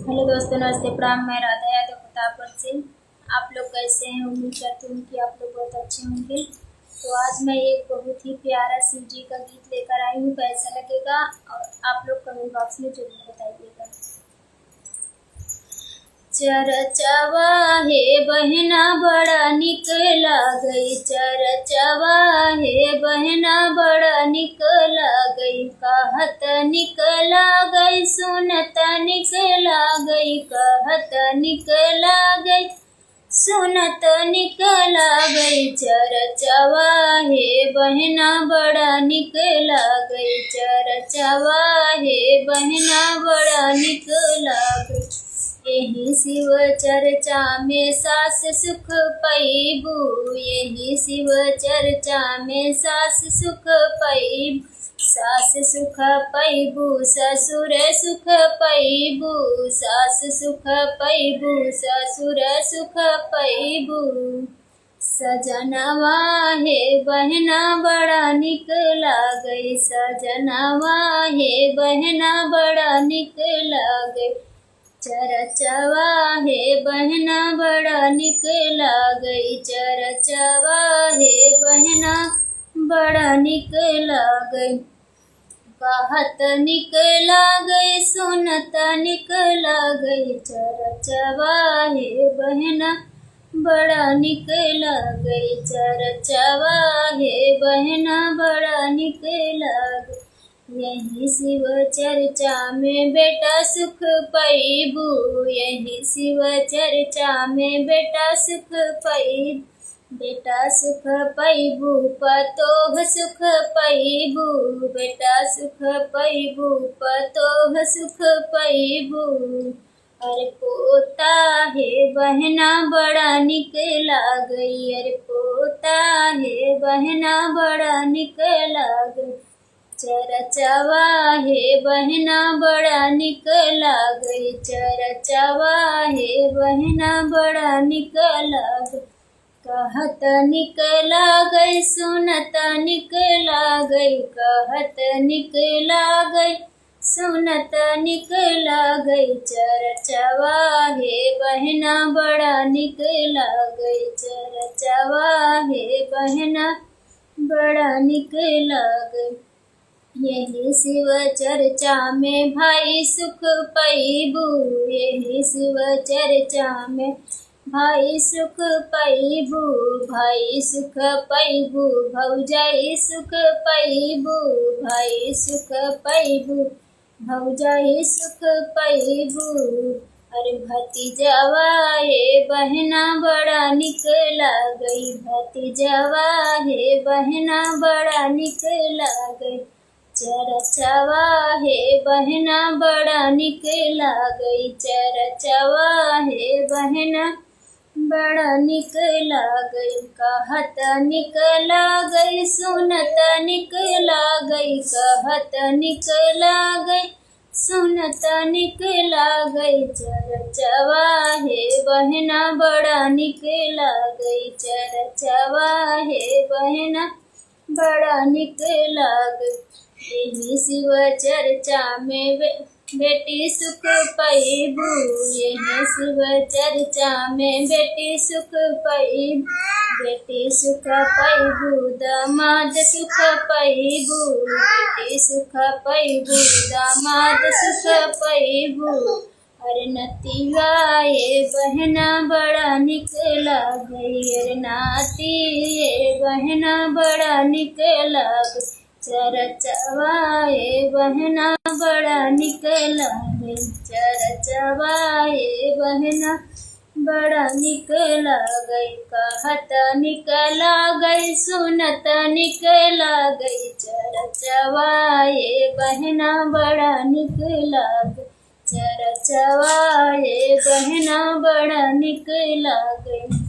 Hello दोस्तों, नमस्ते, प्रणाम। मैं राधा यादव प्रतापगढ़ से। आप लोग कैसे हैं? उम्मीद करती हूँ कि आप लोग बहुत अच्छे होंगे। तो आज मैं एक बहुत ही प्यारा शिव जी का गीत लेकर आई हूँ। कैसा लगेगा और आप लोग कमेंट बॉक्स में जरूर बताइएगा। चरचवा हे बहना बड़ा निक लागई, चरचवा हे बहना बड़ा निक लागई, कहत निक लागई, सुनत निक लागई, कहत निक लागई, सुनत निक लागई। चरचवा हे बहना बड़ा निक लागई, चरचवा हे बहना बड़ा निक लागई। यही शिव चर्चा में सास सुख पैबू, यही शिव चर्चा में सास सुख पैबू, सास सुख पैबू, ससुर सुख पैबू, सास सुख पैबू, ससुर सुख पैबू। सजनवा हे बहना बड़ा निक लागई, सजनवा हे बहना बड़ा निक लागई। चरचवा हे बहना बड़ा निक लागई, चरचवा हे बहना बड़ा निक लागई, कहत निक लागई, सुनत निक लागई। चरचवा हे बहना बड़ा निक लागई, चरचवा हे बहना बड़ा निक लागई। यही शिव चर्चा में बेटा सुख पैबू, यही शिव चर्चा में बेटा सुख पैबू, बेटा सुख पैबू, पतोह सुख पैबू, बेटा सुख पैबू, पतोह सुख पैबू। अरे पोता हे बहना बड़ा निक लागई, अरे पोता हे बहना बड़ा निक लागई। चरचवा हे बहना बड़ा निक लागई, चरचवा हे बहना बड़ा निक लागई, कहत निक लागई, सुनत निक लागई, कहत निक लागई, सुनत निक लागई। चरचवा हे बहना बड़ा निक लागई, चरचवा हे बहना बड़ा निक लागई। यही शिव चर्चा में भाई सुख पैबू, यही शिव चर्चा में भाई सुख पैबू, भाई सुख पैबू, भौजाई सुख पैबू, भाई सुख पैबू, भौजाई सुख पैबू। अरे भतीजवा हे बहना बड़ा निक लागई, भतीजवा हे बहना बड़ा निक लागई। चरचवा हे बहना बड़ा निक लागई, चरचवा हे बहना बड़ा निक लागई, कहत निक लागई, सुनत निक लागई, कहत निक लागई, सुनत निक लागई। चरचवा हे बहना बड़ा निक लागई, चरचवा हे बहना बड़ा निक लागई। यही शिव चर्चा में बेटी सुख पैबू, यही शिव चर्चा में बेटी सुख पैबू, बेटी सुख पैबू, दामाद सुख पैबू, बेटी सुख पैबू, दामाद सुख पैबू। अरे नतिया ये बहना बड़ा निक लागई, अरे नाती ये बहना बड़ा निक लागई। चरचवा हे बहना बड़ा निक लागई, चरचवा हे बहना बड़ा निक लागई, कहत निक लागई, सुनत निक लागई। चरचवा हे बहना बड़ा निक लागई, चरचवा हे बहना बड़ा निक लागई।